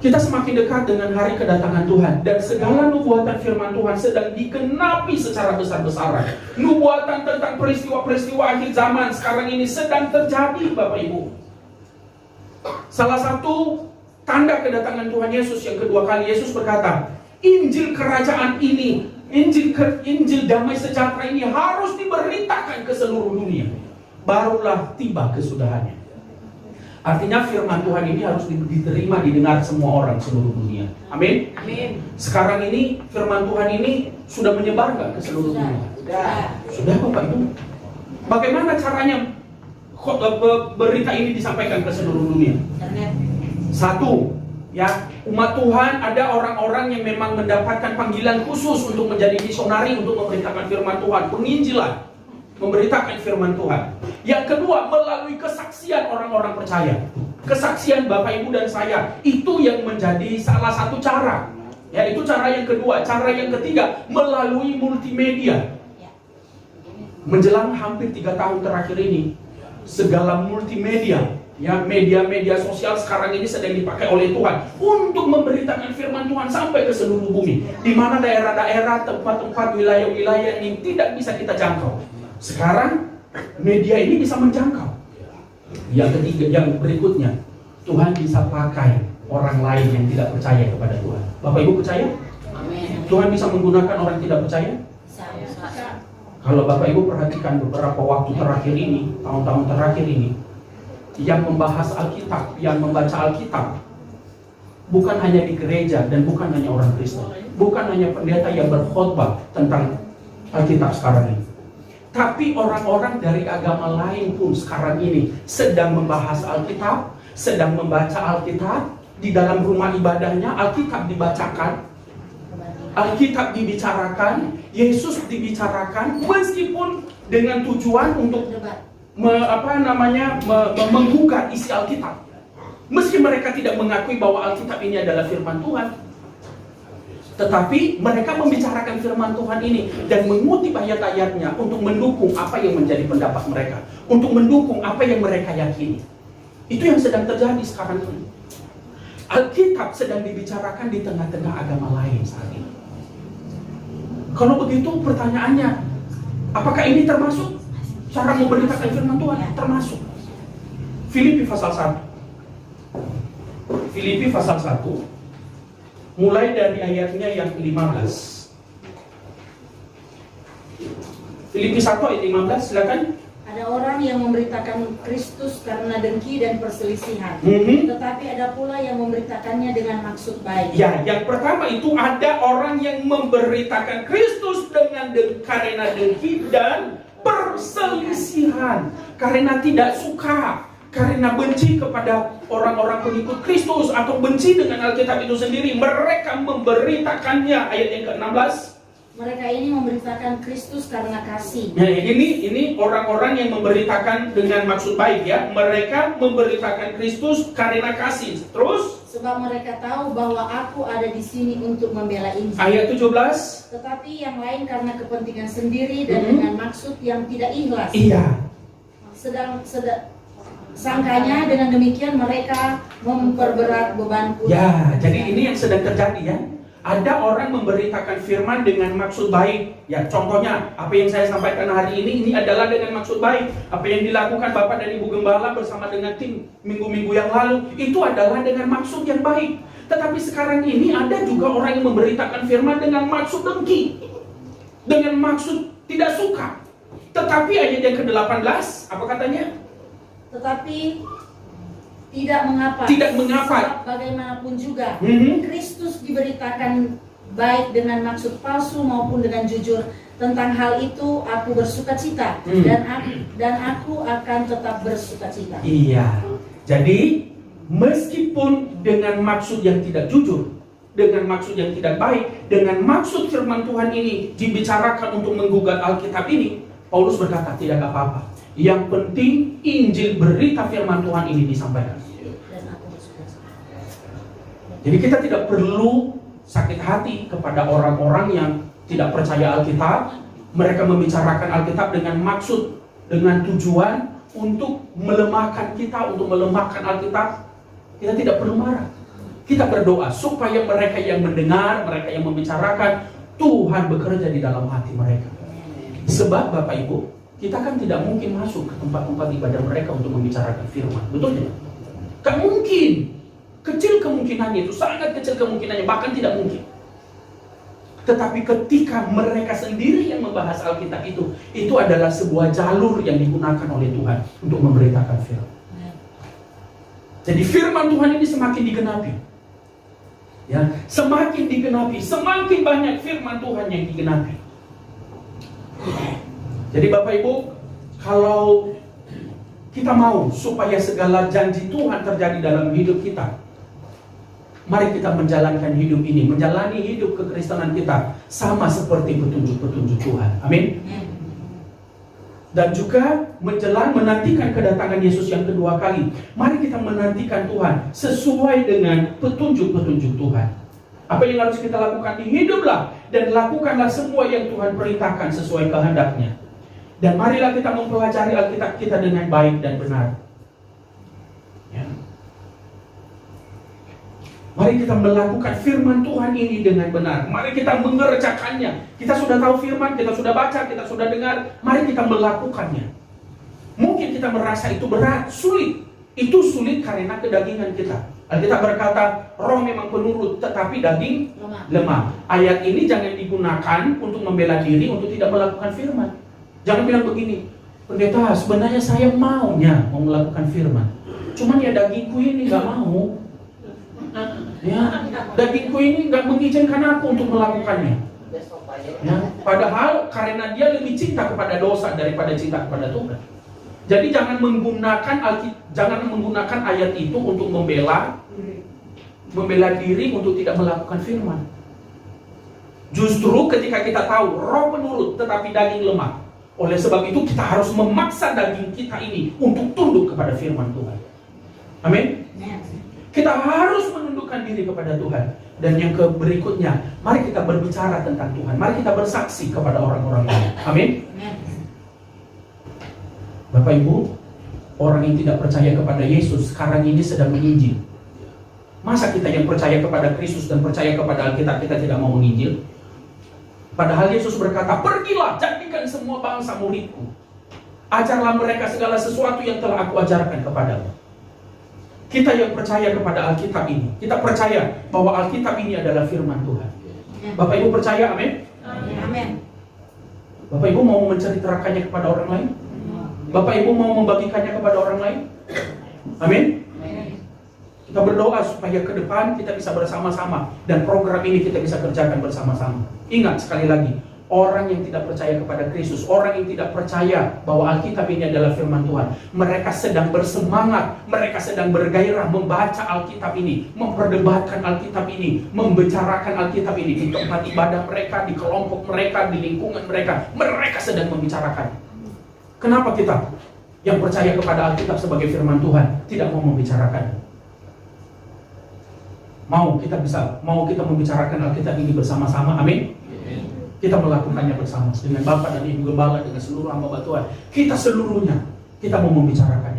Kita semakin dekat dengan hari kedatangan Tuhan, dan segala nubuatan firman Tuhan sedang digenapi secara besar-besaran. Nubuatan tentang peristiwa-peristiwa akhir zaman sekarang ini sedang terjadi, Bapak Ibu. Salah satu tanda kedatangan Tuhan Yesus yang kedua kali, Yesus berkata, Injil kerajaan ini, Injil damai sejahtera ini harus diberitakan ke seluruh dunia, barulah tiba kesudahannya. Artinya firman Tuhan ini harus diterima, didengar semua orang seluruh dunia. Amin. Amin. Sekarang ini firman Tuhan ini sudah menyebar nggak ke seluruh dunia? Sudah Bapak Ibu. Bagaimana caranya berita ini disampaikan ke seluruh dunia? Satu, ya, umat Tuhan ada orang-orang yang memang mendapatkan panggilan khusus untuk menjadi misionari, untuk memberitakan firman Tuhan, penginjilan, memberitakan firman Tuhan. Yang kedua, melalui kesaksian orang-orang percaya. Kesaksian Bapak Ibu dan saya, itu yang menjadi salah satu cara. Ya, itu cara yang kedua. Cara yang ketiga, melalui multimedia. Menjelang hampir 3 tahun terakhir ini, segala multimedia, ya, media-media sosial sekarang ini sedang dipakai oleh Tuhan untuk memberitakan firman Tuhan sampai ke seluruh bumi, di mana daerah-daerah, tempat-tempat, wilayah-wilayah yang tidak bisa kita jangkau. Sekarang media ini bisa menjangkau. Yang ketiga, yang berikutnya, Tuhan bisa pakai orang lain yang tidak percaya kepada Tuhan. Bapak Ibu percaya? Amin. Tuhan bisa menggunakan orang tidak percaya? Kalau Bapak Ibu perhatikan beberapa waktu terakhir ini, tahun-tahun terakhir ini, yang membahas Alkitab, yang membaca Alkitab, bukan hanya di gereja dan bukan hanya orang Kristen, bukan hanya pendeta yang berkhotbah tentang Alkitab sekarang ini, tapi orang-orang dari agama lain pun sekarang ini sedang membahas Alkitab, sedang membaca Alkitab. Di dalam rumah ibadahnya Alkitab dibacakan, Alkitab dibicarakan, Yesus dibicarakan, meskipun dengan tujuan untuk menggugat isi Alkitab. Meski mereka tidak mengakui bahwa Alkitab ini adalah firman Tuhan, tetapi mereka membicarakan firman Tuhan ini dan mengutip ayat-ayatnya untuk mendukung apa yang menjadi pendapat mereka, untuk mendukung apa yang mereka yakini. Itu yang sedang terjadi sekarang ini. Alkitab sedang dibicarakan di tengah-tengah agama lain saat ini. Kalau begitu pertanyaannya, apakah ini termasuk cara memberitakan firman Tuhan? Termasuk. Filipi pasal 1. Filipi pasal 1, mulai dari ayatnya yang 15. Filipi 1 ayat 15, silakan. Ada orang yang memberitakan Kristus karena dengki dan perselisihan, tetapi ada pula yang memberitakannya dengan maksud baik. Ya, yang pertama itu ada orang yang memberitakan Kristus karena dengki dan perselisihan, karena tidak suka, karena benci kepada orang-orang pengikut Kristus atau benci dengan Alkitab itu sendiri. Mereka memberitakannya, ayat yang ke-16. Mereka ini memberitakan Kristus karena kasih. Nah, ini orang-orang yang memberitakan dengan maksud baik, ya. Mereka memberitakan Kristus karena kasih. Terus, sebab mereka tahu bahwa aku ada di sini untuk membela Injil. Ayat 17. Tetapi yang lain karena kepentingan sendiri dan dengan maksud yang tidak ikhlas. Iya. Sangkanya dengan demikian mereka memperberat bebanku. Ya, jadi ini yang sedang terjadi, ya. Ada orang memberitakan firman dengan maksud baik. Ya, contohnya apa yang saya sampaikan hari ini adalah dengan maksud baik. Apa yang dilakukan Bapak dan Ibu Gembala bersama dengan tim minggu-minggu yang lalu, itu adalah dengan maksud yang baik. Tetapi sekarang ini ada juga orang yang memberitakan firman dengan maksud dengki, dengan maksud tidak suka. Tetapi ayat yang ke-18, apa katanya? Tetapi tidak mengapa. Tidak mengapa. Sebab bagaimanapun juga, Kristus diberitakan baik dengan maksud palsu maupun dengan jujur. Tentang hal itu aku bersukacita dan aku akan tetap bersukacita. Iya. Jadi meskipun dengan maksud yang tidak jujur, dengan maksud yang tidak baik, dengan maksud firman Tuhan ini dibicarakan untuk menggugat Alkitab ini, Paulus berkata tidak apa-apa. Yang penting Injil, berita firman Tuhan ini disampaikan. Jadi kita tidak perlu sakit hati kepada orang-orang yang tidak percaya Alkitab. Mereka membicarakan Alkitab dengan maksud, dengan tujuan untuk melemahkan kita, untuk melemahkan Alkitab. Kita tidak perlu marah. Kita berdoa supaya mereka yang mendengar, mereka yang membicarakan, Tuhan bekerja di dalam hati mereka. Sebab Bapak Ibu, kita kan tidak mungkin masuk ke tempat-tempat ibadah mereka untuk membicarakan firman. Betul tidak? Gak mungkin. Kecil kemungkinannya itu, sangat kecil kemungkinannya, bahkan tidak mungkin. Tetapi ketika mereka sendiri yang membahas Alkitab itu adalah sebuah jalur yang digunakan oleh Tuhan untuk memberitakan firman. Jadi firman Tuhan ini semakin digenapi. Ya, semakin digenapi, semakin banyak firman Tuhan yang digenapi. Jadi Bapak Ibu, kalau kita mau supaya segala janji Tuhan terjadi dalam hidup kita, mari kita menjalankan hidup ini, menjalani hidup kekristenan kita sama seperti petunjuk-petunjuk Tuhan. Amin. Dan juga menantikan kedatangan Yesus yang kedua kali. Mari kita menantikan Tuhan sesuai dengan petunjuk-petunjuk Tuhan. Apa yang harus kita lakukan? Hiduplah dan lakukanlah semua yang Tuhan perintahkan sesuai kehendaknya. Dan marilah kita mempelajari Alkitab kita dengan baik dan benar. Ya. Mari kita melakukan firman Tuhan ini dengan benar. Mari kita mengerjakannya. Kita sudah tahu firman, kita sudah baca, kita sudah dengar. Mari kita melakukannya. Mungkin kita merasa itu berat, sulit. Itu sulit karena kedagingan kita. Alkitab berkata, roh memang penurut, tetapi daging lemah. Ayat ini jangan digunakan untuk membela diri, untuk tidak melakukan firman. Jangan bilang begini, pendeta, sebenarnya saya mau melakukan firman. Cuman ya dagingku ini gak mau. Ya, dagingku ini gak mengizinkan aku untuk melakukannya. Ya, padahal karena dia lebih cinta kepada dosa daripada cinta kepada Tuhan. Jadi jangan menggunakan ayat itu untuk membela diri untuk tidak melakukan firman. Justru ketika kita tahu roh penurut tetapi daging lemah, oleh sebab itu kita harus memaksa daging kita ini untuk tunduk kepada firman Tuhan. Amin. Kita harus menundukkan diri kepada Tuhan. Dan yang berikutnya, mari kita berbicara tentang Tuhan. Mari kita bersaksi kepada orang-orang lain. Amin. Bapak Ibu, orang yang tidak percaya kepada Yesus sekarang ini sedang menginjil. Masa kita yang percaya kepada Kristus dan percaya kepada Alkitab kita tidak mau menginjil? Padahal Yesus berkata, pergilah, jadikan semua bangsa muridku. Ajarlah mereka segala sesuatu yang telah aku ajarkan kepadamu. Kita yang percaya kepada Alkitab ini, kita percaya bahwa Alkitab ini adalah firman Tuhan. Bapak Ibu percaya, amin? Amin. Bapak Ibu mau menceritakannya kepada orang lain? Bapak Ibu mau membagikannya kepada orang lain? Amin? Kita berdoa supaya ke depan kita bisa bersama-sama dan program ini kita bisa kerjakan bersama-sama. Ingat sekali lagi, orang yang tidak percaya kepada Kristus, orang yang tidak percaya bahwa Alkitab ini adalah firman Tuhan, mereka sedang bersemangat, mereka sedang bergairah membaca Alkitab ini, memperdebatkan Alkitab ini, membicarakan Alkitab ini di tempat ibadah mereka, di kelompok mereka, di lingkungan mereka. Mereka sedang membicarakan. Kenapa kita yang percaya kepada Alkitab sebagai firman Tuhan tidak mau membicarakan? Mau kita membicarakan Alkitab ini bersama-sama, amin? Kita melakukannya bersama dengan Bapak dan Ibu Gembala, dengan seluruh hamba Tuhan. Kita seluruhnya, kita mau membicarakan.